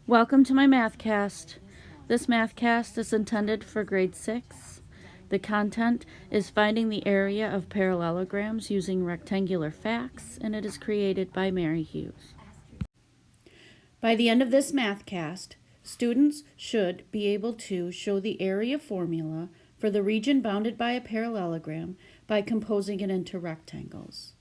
Welcome to my Mathcast. This Mathcast is intended for grade 6. The content is finding the area of parallelograms using rectangular facts, and it is created by Mary Hughes. By the end of this Mathcast, students should be able to show the area formula for the region bounded by a parallelogram by composing it into rectangles.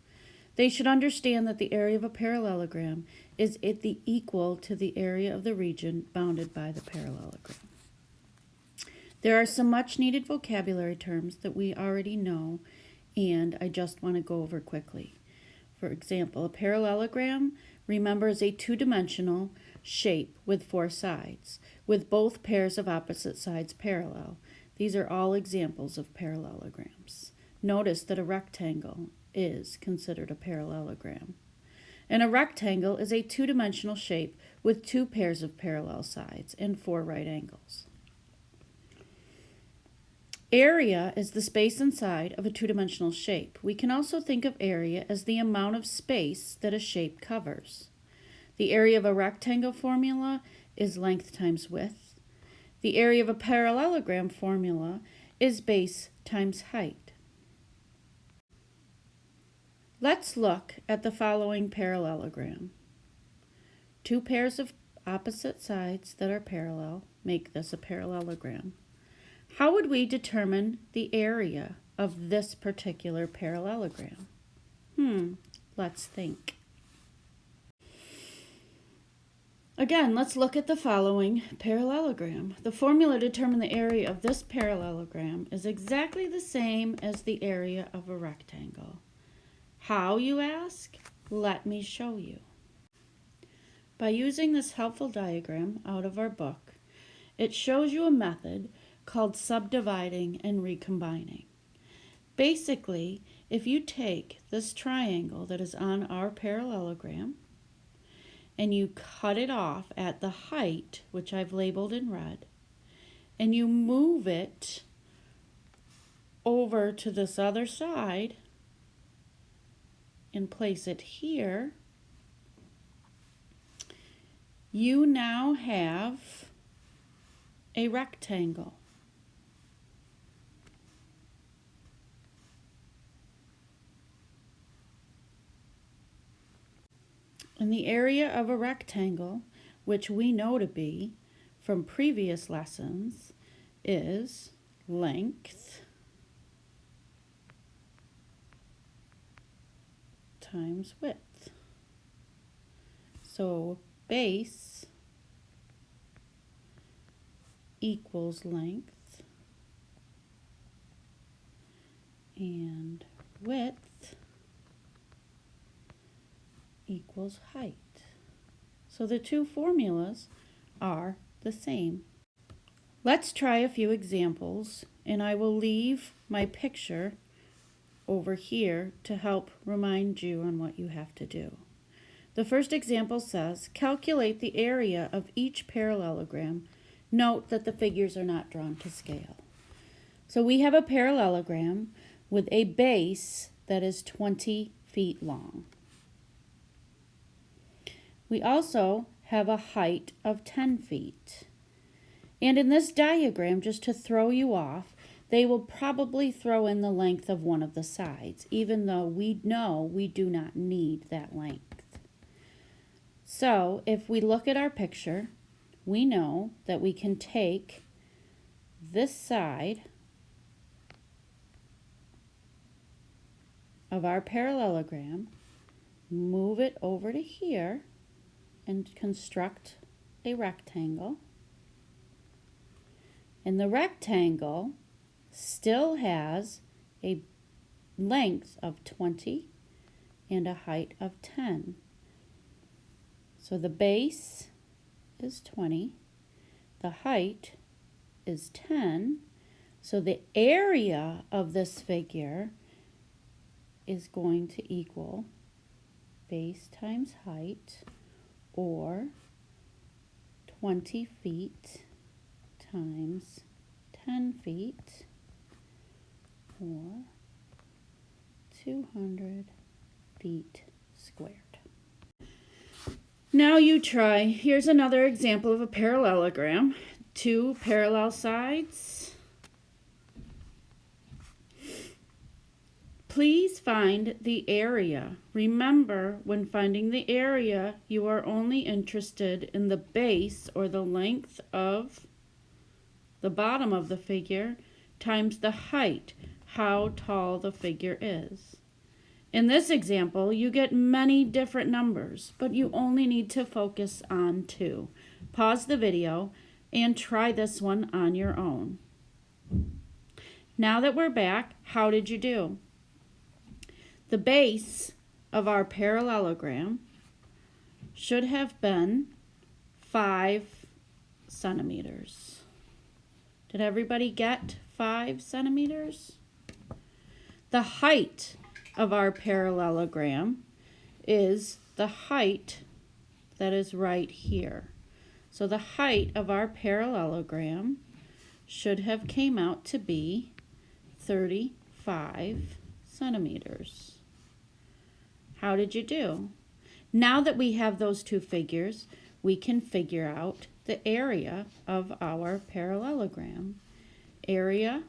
They should understand that the area of a parallelogram is equal to the area of the region bounded by the parallelogram. There are some much needed vocabulary terms that we already know, and I just want to go over quickly. For example, a parallelogram, remember, is a two-dimensional shape with 4 sides, with both pairs of opposite sides parallel. These are all examples of parallelograms. Notice that a rectangle is considered a parallelogram. And a rectangle is a two-dimensional shape with 2 pairs of parallel sides and 4 right angles. Area is the space inside of a two-dimensional shape. We can also think of area as the amount of space that a shape covers. The area of a rectangle formula is length times width. The area of a parallelogram formula is base times height. Let's look at the following parallelogram. 2 pairs of opposite sides that are parallel make this a parallelogram. How would we determine the area of this particular parallelogram? Let's think. Again, let's look at the following parallelogram. The formula to determine the area of this parallelogram is exactly the same as the area of a rectangle. How, you ask? Let me show you. By using this helpful diagram out of our book, it shows you a method called subdividing and recombining. Basically, if you take this triangle that is on our parallelogram and you cut it off at the height, which I've labeled in red, and you move it over to this other side and place it here, you now have a rectangle. And the area of a rectangle, which we know to be from previous lessons, is length times width. So base equals length and width equals height. So the two formulas are the same. Let's try a few examples, and I will leave my picture over here to help remind you on what you have to do. The first example says, calculate the area of each parallelogram. Note that the figures are not drawn to scale. So we have a parallelogram with a base that is 20 feet long. We also have a height of 10 feet. And in this diagram, just to throw you off, they will probably throw in the length of one of the sides, even though we know we do not need that length. So if we look at our picture, we know that we can take this side of our parallelogram, move it over to here, and construct a rectangle. And the rectangle still has a length of 20 and a height of 10. So the base is 20, the height is 10, so the area of this figure is going to equal base times height, or 20 feet times 10 feet, or 200 feet squared. Now you try. Here's another example of a parallelogram. Two parallel sides. Please find the area. Remember, when finding the area, you are only interested in the base or the length of the bottom of the figure times the height, how tall the figure is. In this example, you get many different numbers, but you only need to focus on two. Pause the video and try this one on your own. Now that we're back, how did you do? The base of our parallelogram should have been 5 centimeters. Did everybody get 5 centimeters? The height of our parallelogram is the height that is right here. So the height of our parallelogram should have came out to be 35 centimeters. How did you do? Now that we have those two figures, we can figure out the area of our parallelogram. Area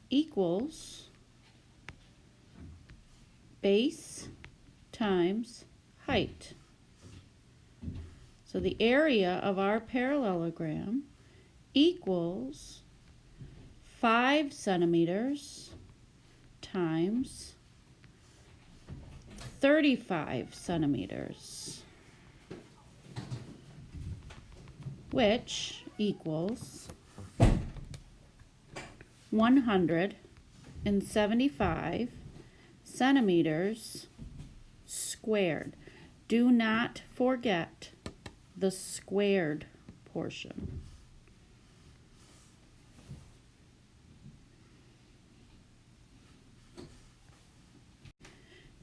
equals base times height. So the area of our parallelogram equals 5 centimeters times 35 centimeters, which equals 175 centimeters squared. Do not forget the squared portion.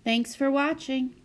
Thanks for watching.